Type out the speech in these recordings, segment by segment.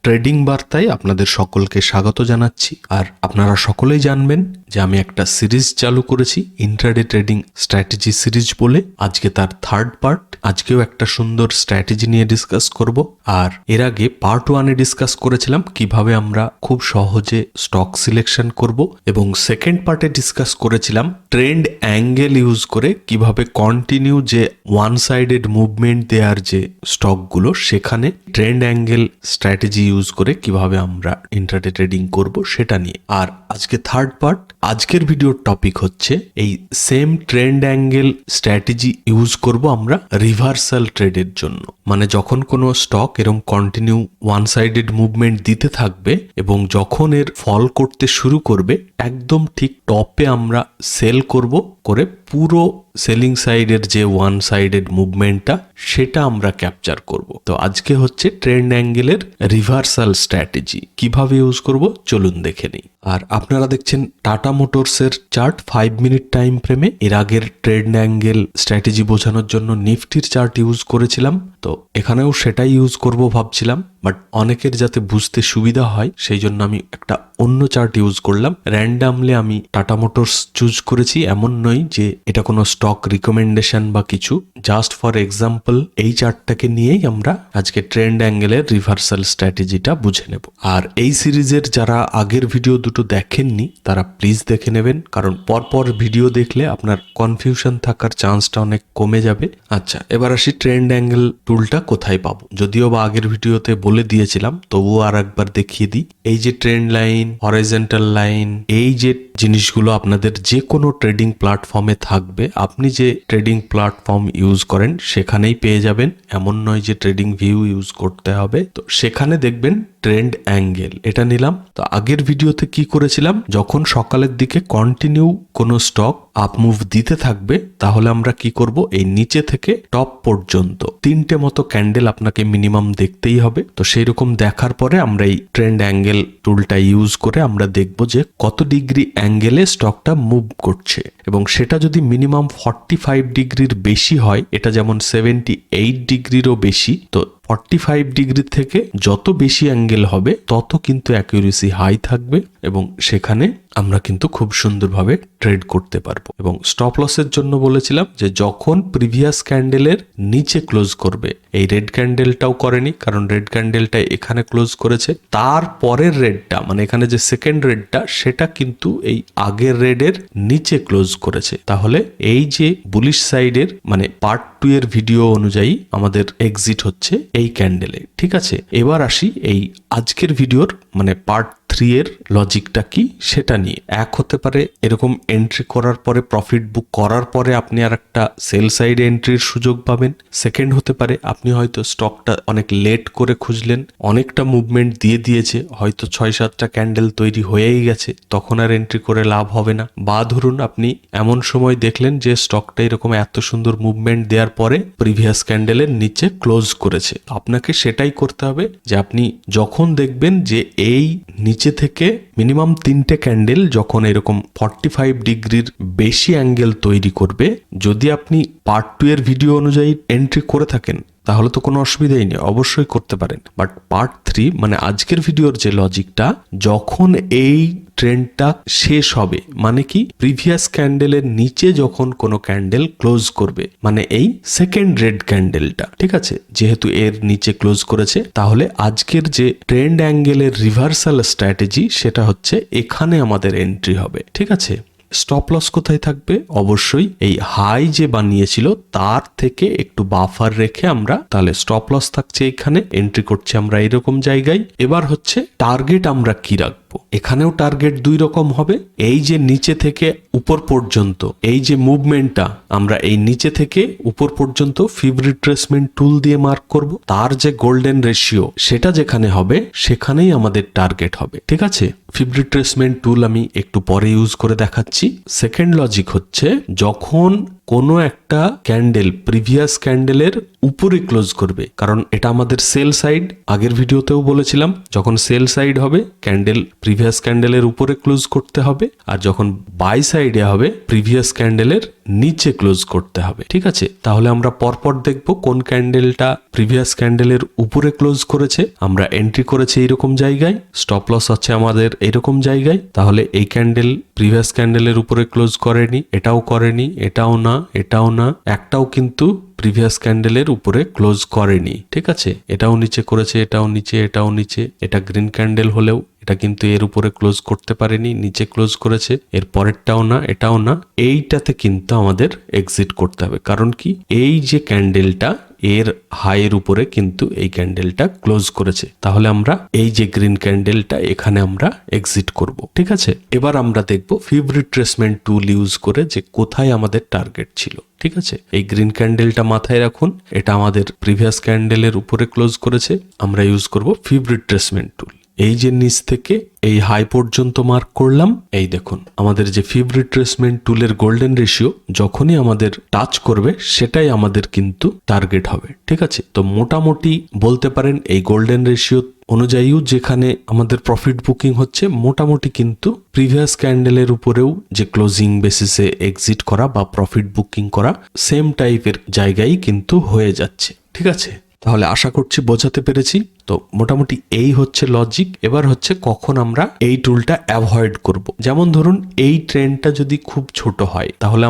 Trading বার্তায় আপনাদের সকলকে স্বাগত জানাচ্ছি। আর আপনারা সকলেই জানবেন যে আমি একটা সিরিজ চালু করেছি, ইন্ট্রাডে ট্রেডিং স্ট্র্যাটেজি সিরিজ বলে। আজকে তার থার্ড পার্ট। আজকেও একটা সুন্দর স্ট্র্যাটেজি নিয়ে ডিসকাস করব। আর এর আগে পার্ট 1-এ ডিসকাস করেছিলাম কিভাবে আমরা খুব সহজে স্টক সিলেকশন করব, এবং সেকেন্ড পার্টে ডিসকাস করেছিলাম ট্রেন্ড অ্যাঙ্গেল ইউজ করে কিভাবে কন্টিনিউ যে ওয়ান সাইডেড মুভমেন্ট দেওয়ার যে স্টকগুলো, সেখানে ট্রেন্ড অ্যাঙ্গেল স্ট্র্যাটেজি ইউজ করে কিভাবে আমরা ইন্ট্রাডে ট্রেডিং করব সেটা নিয়ে। আর আজকে থার্ড পার্ট। আজকের ভিডিওর টপিক হচ্ছে এই same trend angle strategy use করব আমরা রিভার্সাল ট্রেডের জন্য। মানে যখন কোনো স্টক এরকম কন্টিনিউ ওয়ান সাইডেড মুভমেন্ট দিতে থাকবে এবং যখন এর ফল করতে শুরু করবে, একদম ঠিক টপে আমরা সেল করব, করে পুরো সেলিং সাইডের যে ওয়ান সাইডেড মুভমেন্টটা সেটা আমরা ক্যাপচার করব। তো আজকে হচ্ছে ট্রেন্ড অ্যাঙ্গেলের রিভার্সাল স্ট্র্যাটেজি কিভাবে ইউজ করব, চলুন দেখে নিই। আর আপনারা দেখছেন টাটা মোটরসের চার্ট 5 মিনিট টাইম ফ্রেমে। এর আগের ট্রেন্ড অ্যাঙ্গেল স্ট্র্যাটেজি বোঝানোর জন্য নিফটির চার্ট ইউজ করেছিলাম, তো এখানেও সেটাই ইউজ করব ভাবছিলাম, বাট অনেকের যাতে বুঝতে সুবিধা হয় সেই জন্য আমি একটা অন্য চার্ট ইউজ করলাম। র্যান্ডামলি আমি টাটা মোটরস চুজ করেছি, এমন নয় যে এটা কোনো স্টক রিকমেন্ডেশন বা কিছু, জাস্ট ফর এক্সাম্পল এই চার্টটাকে নিয়েই আমরা আজকে ট্রেন্ড অ্যাঙ্গেলের রিভার্সাল স্ট্র্যাটেজিটা বুঝে নেব। আর এই সিরিজের যারা আগের ভিডিও দুটো দেখেননি তারা প্লিজ দেখে নেবেন, কারণ পরপর ভিডিও দেখলে আপনার কনফিউশন থাকার চান্সটা অনেক কমে যাবে। আচ্ছা, এবার আসি ট্রেন্ড অ্যাঙ্গেল টুলটা কোথায় পাবো। যদিও বা আগের ভিডিওতে বলে দিয়েছিলাম, তবুও আর একবার দেখিয়ে দিই। এই যে ট্রেন্ড লাইন, হরাইজন্টাল লাইন, এই যে জিনিসগুলো আপনাদের যে কোনো ট্রেডিং প্ল্যাটফর্মে থাকবে, আপনি যে ট্রেডিং প্ল্যাটফর্ম ইউজ করেন সেখানেই পেয়ে যাবেন, এমন নয় যে ট্রেডিং ভিউ ইউজ করতে হবে। তো সেখানে দেখবেন ট্রেন্ড অ্যাঙ্গেল, এটা নিলাম। তো আগের ভিডিওতে কি করেছিলাম, যখন সকালের দিকে কন্টিনিউ কোনো স্টক আপ মুভ দিতে থাকবে, তাহলে আমরা কি করব, এই নিচে থেকে টপ পর্যন্ত 3টে মতো ক্যান্ডেল আপনাকে মিনিমাম দেখতেই হবে। তো সেই রকম দেখার পরে আমরা এই ট্রেন্ড অ্যাঙ্গেল টুলটা ইউজ করে আমরা দেখব যে কত ডিগ্রি অ্যাঙ্গেলে স্টকটা মুভ করছে, এবং সেটা যদি মিনিমাম 45 ডিগ্রির বেশি হয়, এটা যেমন 78 ডিগ্রিরও বেশি, তো 45 ডিগ্রি থেকে যত বেশি অ্যাঙ্গেল হবে তত কিন্তু অ্যাকিউরেসি হাই থাকবে, এবং সেখানে আমরা কিন্তু খুব সুন্দরভাবে ট্রেড করতে পারবো। এবং স্টপ লসের জন্য বলেছিলাম যে যখন প্রিভিয়াস ক্যান্ডেলের নিচে ক্লোজ করবে, এই রেড ক্যান্ডেলটাও করেনি, কারণ রেড ক্যান্ডেলটা এখানে ক্লোজ করেছে, তার পরের রেডটা মানে এখানে যে সেকেন্ড রেডটা সেটা কিন্তু এই আগের রেডের নিচে ক্লোজ করেছে। তাহলে এই যে বুলিশ সাইডের মানে পার্ট 2 এর ভিডিও অনুযায়ী আমাদের এক্সিট হচ্ছে এই ক্যান্ডেলে। ঠিক আছে, এবার আসি এই আজকের ভিডিওর মানে পার্ট 3 এর লজিকটা কি সেটা নিয়ে। এক হতে পারে এরকম এন্ট্রি করার পরে, প্রফিট বুক করার পরে আপনি আর একটা সেল সাইডে এন্ট্রির সুযোগ পাবেন। সেকেন্ড হতে পারে আপনি হয়তো স্টকটা অনেক লেট করে খুঁজলেন, অনেকটা মুভমেন্ট দিয়ে দিয়েছে, হয়তো 6-7টা ক্যান্ডেল তৈরি হয়েই গেছে, তখন আর এন্ট্রি করে লাভ হবে না। বা ধরুন আপনি এমন সময় দেখলেন যে স্টকটা এরকম এত সুন্দর মুভমেন্ট দেওয়ার পরে প্রিভিয়াস ক্যান্ডেলের নিচে ক্লোজ করেছে। আপনাকে সেটাই করতে হবে যে আপনি যখন দেখবেন যে এই নিচে থেকে মিনিমাম 3টে ক্যান্ডেল যখন এরকম 45 ডিগ্রির বেশি অ্যাঙ্গেল তৈরি করবে, যদি আপনি পার্ট 2 এর ভিডিও অনুযায়ী এন্ট্রি করে থাকেন তাহলে তো কোনো অসুবিধাই নেই, অবশ্যই করতে পারেন। বাট পার্ট 3 মানে আজকের ভিডিওর যে লজিকটা, যখন এই ট্রেন্ডটা শেষ হবে, মানে কি প্রিভিয়াস ক্যান্ডেলের নিচে যখন কোনো ক্যান্ডেল ক্লোজ করবে, মানে এই সেকেন্ড রেড ক্যান্ডেলটা, ঠিক আছে, যেহেতু এর নিচে ক্লোজ করেছে, তাহলে আজকের যে ট্রেন্ড অ্যাঙ্গেলের রিভার্সাল স্ট্র্যাটেজি সেটা হচ্ছে এখানে আমাদের এন্ট্রি হবে। ঠিক আছে, স্টপ লস কোথায় থাকবে, অবশ্যই এই হাই যে বানিয়েছিল তার থেকে একটু বাফার রেখে আমরা, তাহলে স্টপ লস থাকছে এখানে, এন্ট্রি করছে আমরা এরকম জায়গায়। এবার হচ্ছে টার্গেট আমরা কি রাখবো, এখানেও টার্গেট 2 রকম হবে। এই যে নিচে থেকে উপর পর্যন্ত এই যে মুভমেন্টটা, আমরা এই নিচে থেকে উপর পর্যন্ত ফিব রিট্রেসমেন্ট টুল দিয়ে মার্ক করব, তার যে গোল্ডেন রেশিও সেটা যেখানে হবে সেখানেই আমাদের টার্গেট হবে। ঠিক আছে, ফিব রিট্রেসমেন্ট টুল আমি একটু পরে ইউজ করে দেখাচ্ছি। সেকেন্ড লজিক হচ্ছে যখন কোনো একটা ক্যান্ডেল প্রিভিয়াস ক্যান্ডেলের উপরে ক্লোজ করবে, কারণ এটা আমাদের সেল সাইড, আগের ভিডিওতেও বলেছিলাম যখন সেল সাইড হবে ক্যান্ডেল প্রিভিয়াস ক্যান্ডেলের উপরে ক্লোজ করতে হবে, আর যখন বাই সাইডে হবে প্রিভিয়াস ক্যান্ডেলের নিচে ক্লোজ করতে হবে। ঠিক আছে, তাহলে আমরা পরপর দেখব কোন ক্যান্ডেলটা প্রিভিয়াস ক্যান্ডেলের উপরে ক্লোজ করেছে। আমরা এন্ট্রি করেছি এইরকম জায়গায়, স্টপ লস আছে আমাদের এইরকম জায়গায়, তাহলে এই ক্যান্ডেল প্রিভিয়াস ক্যান্ডেলের উপরে ক্লোজ করেনি, এটাও করেনি, এটাও না, এটাও না, একটাও কিন্তু প্রিভিয়াস ক্যান্ডেলের উপরে ক্লোজ করেনি। ঠিক আছে, এটাও নিচে করেছে, এটাও নিচে, এটাও নিচে, এটা গ্রিন ক্যান্ডেল হলেও এটা কিন্তু এর উপরে ক্লোজ করতে পারেনি, নিচে ক্লোজ করেছে, এর পরেরটাও না, এটাও না। এইটাতে কিন্তু আমাদের এক্সিট করতে হবে, কারণ কি এই যে ক্যান্ডেলটা এর হাইয়ের উপরে কিন্তু এই ক্যান্ডেলটা ক্লোজ করেছে, তাহলে আমরা এই যে গ্রিন ক্যান্ডেলটা এখানে আমরা এক্সিট করব। ঠিক আছে, এবার আমরা দেখব ফিব রিট্রেসমেন্ট টুল ইউজ করে যে কোথায় আমাদের টার্গেট ছিল। ঠিক আছে, এই গ্রিন ক্যান্ডেলটা মাথায় রাখুন, এটা আমাদের প্রিভিয়াস ক্যান্ডেলের উপরে ক্লোজ করেছে, আমরা ইউজ করব ফিব রিট্রেসমেন্ট টুল। এই যে নিচ থেকে এই হাই পর্যন্ত মার্ক করলাম, এই দেখুন আমাদের যে ফিব রিট্রেসমেন্ট টুলের গোল্ডেন রেশিও যখনই আমাদের টাচ করবে সেটাই আমাদের কিন্তু টার্গেট হবে। ঠিক আছে, তো মোটামুটি বলতে পারেন এই গোল্ডেন রেশিও অনুযায়ীও যেখানে আমাদের প্রফিট বুকিং হচ্ছে, মোটামুটি কিন্তু প্রিভিয়াস ক্যান্ডেলের উপরেও যে ক্লোজিং বেসিসে এক্সিট করা বা প্রফিট বুকিং করা সেম টাইপের জায়গায় কিন্তু হয়ে যাচ্ছে। ঠিক আছে, তাহলে আশা করছি বোঝাতে পেরেছি। তো মোটামুটি এই হচ্ছে লজিক। এবার হচ্ছে কখন আমরা এই টুলটা অ্যাভয়েড করব। যেমন ধরুন এই ট্রেন্ডটা যদি খুব ছোট হয় তাহলে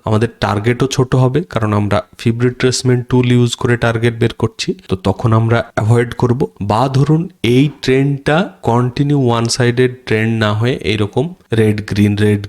আমাদের টার্গেটও ছোট হবে, কারণ আমরা ফিব রিট্রেসমেন্ট টুল ইউজ করে টার্গেট বের করছি, তো তখন আমরা অ্যাভয়েড করব। বা ধরুন এই ট্রেন্ডটা কন্টিনিউ ওয়ান সাইডেড ট্রেন্ড না হয়ে এইরকম রেড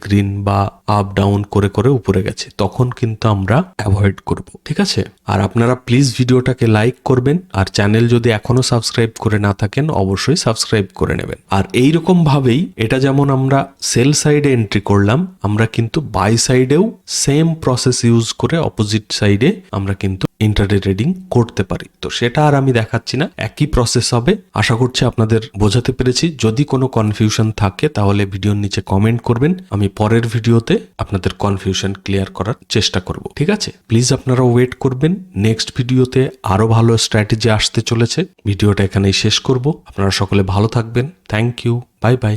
গ্রিন বা আপ ডাউন করে করে উপরে গেছে, তখন কিন্তু আমরা অ্যাভয়েড করব। ঠিক আছে, আর আপনারা প্লিজ ভিডিওটাকে লাইক করবেন, আর চ্যানেল যদি এখনো সাবস্ক্রাইব করে না থাকেন অবশ্যই সাবস্ক্রাইব করে নেবেন। আর এইরকম ভাবেই এটা যেমন আমরা সেল সাইডে এন্ট্রি করলাম, আমরা কিন্তু বাই সাইডেও সেম প্রসেস ইউজ করে অপোজিট সাইডে আমরা কিন্তু ইন্ট্রাডে ট্রেডিং করতে পারি। তো সেটা আর আমি দেখাচ্ছি না, একই প্রসেস হবে। আশা করছি আপনাদের বোঝাতে পেরেছি। যদি কোনো কনফিউশন থাকে তাহলে ভিডিওর নিচে কমেন্ট করবেন, আমি পরের ভিডিওতে আপনাদের কনফিউশন ক্লিয়ার করার চেষ্টা করব। ঠিক আছে, প্লিজ আপনারা ওয়েট করবেন, নেক্সট ভিডিওতে আরো ভালো স্ট্র্যাটেজি আসতে চলেছে। ভিডিওটা এখানেই শেষ করব। আপনারা সকলে ভালো থাকবেন। Thank you, bye by.